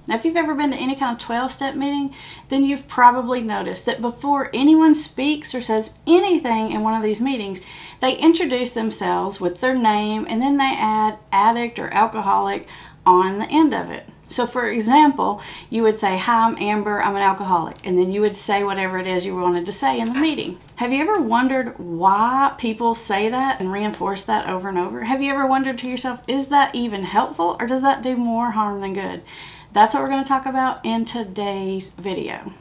Now, if you've ever been to any kind of 12-step meeting, then you've probably noticed that before anyone speaks or says anything in one of these meetings, they introduce themselves with their name and then they add addict or alcoholic on the end of it. So for example, you would say, "Hi, I'm Amber, I'm an alcoholic," and then you would say whatever it is you wanted to say in the meeting. Have you ever wondered why people say that and reinforce that over and over? Have you ever wondered to yourself, is that even helpful or does that do more harm than good? That's what we're going to talk about in today's video.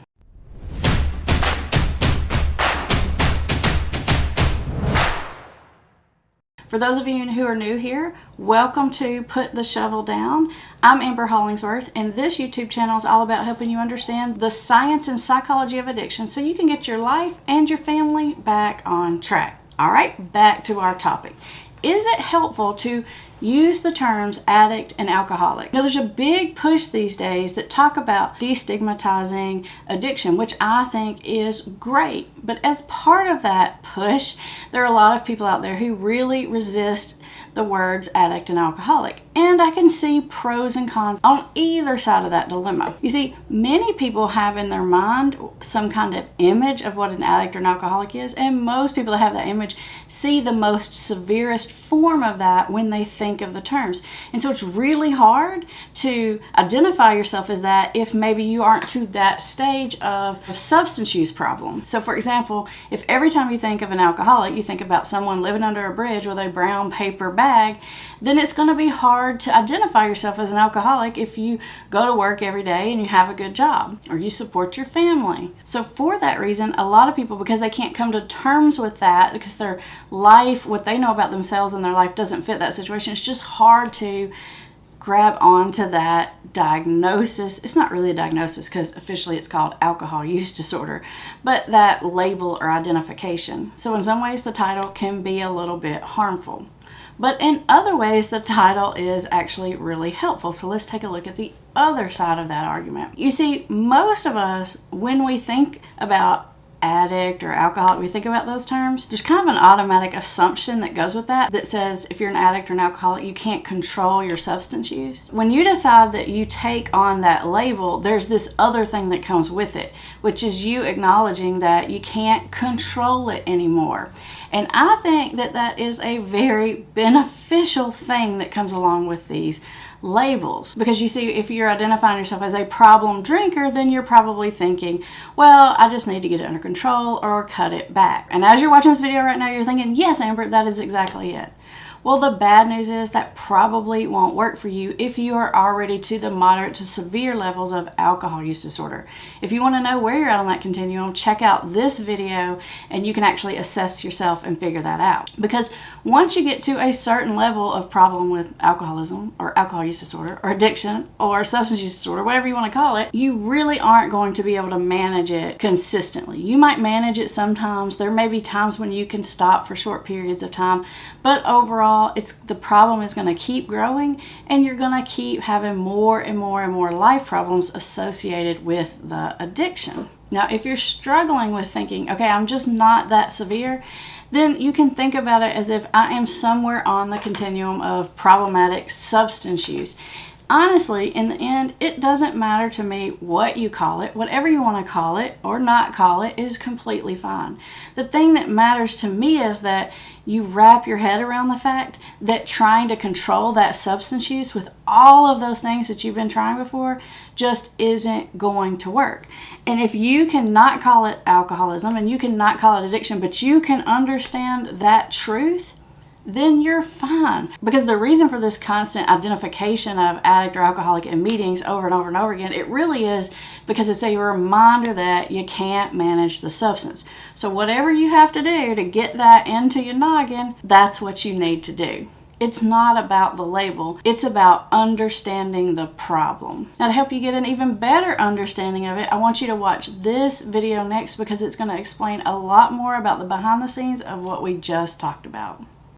For those of you who are new here, welcome to Put the Shovel Down. I'm Amber Hollingsworth, and this YouTube channel is all about helping you understand the science and psychology of addiction so you can get your life and your family back on track. All right, back to our topic. Is it helpful to use the terms addict and alcoholic? Now, there's a big push these days that talk about destigmatizing addiction, which I think is great. But as part of that push, there are a lot of people out there who really resist the words addict and alcoholic. And I can see pros and cons on either side of that dilemma. You see, many people have in their mind some kind of image of what an addict or an alcoholic is, and most people that have that image see the most severest form of that when they think of the terms. And so it's really hard to identify yourself as that if maybe you aren't to that stage of substance use problem. So for example, if every time you think of an alcoholic, you think about someone living under a bridge with a brown paper bag, then it's going to be hard to identify yourself as an alcoholic if you go to work every day and you have a good job or you support your family. So for that reason, a lot of people, because they can't come to terms with that, because their life, what they know about themselves and their life doesn't fit that situation, it's just hard to grab onto that diagnosis. It's not really a diagnosis because officially it's called alcohol use disorder, but that label or identification. So in some ways the title can be a little bit harmful. But in other ways, the title is actually really helpful. So let's take a look at the other side of that argument. You see, most of us, when we think about addict or alcoholic, we think about those terms, there's kind of an automatic assumption that goes with that says if you're an addict or an alcoholic, you can't control your substance use. When you decide that you take on that label, there's this other thing that comes with it, which is you acknowledging that you can't control it anymore. And I think that that is a very beneficial thing that comes along with these labels. Because you see, if you're identifying yourself as a problem drinker, then you're probably thinking, well, I just need to get it under control or cut it back. And as you're watching this video right now, you're thinking, yes, Amber, that is exactly it. Well, the bad news is that probably won't work for you if you are already to the moderate to severe levels of alcohol use disorder. If you want to know where you're at on that continuum, check out this video and you can actually assess yourself and figure that out. Because once you get to a certain level of problem with alcoholism or alcohol use disorder or addiction or substance use disorder, whatever you want to call it, you really aren't going to be able to manage it consistently. You might manage it sometimes. There may be times when you can stop for short periods of time, but overall, the problem is going to keep growing and you're going to keep having more and more and more life problems associated with the addiction. Now, if you're struggling with thinking, okay, I'm just not that severe, then you can think about it as if I am somewhere on the continuum of problematic substance use. Honestly, in the end, it doesn't matter to me what you call it. Whatever you want to call it or not call it is completely fine. The thing that matters to me is that you wrap your head around the fact that trying to control that substance use with all of those things that you've been trying before just isn't going to work. And if you cannot call it alcoholism and you cannot call it addiction, but you can understand that truth, then you're fine. Because the reason for this constant identification of addict or alcoholic in meetings over and over and over again, it really is because it's a reminder that you can't manage the substance. So whatever you have to do to get that into your noggin, that's what you need to do. It's not about the label, it's about understanding the problem. Now, to help you get an even better understanding of it, I want you to watch this video next because it's going to explain a lot more about the behind the scenes of what we just talked about.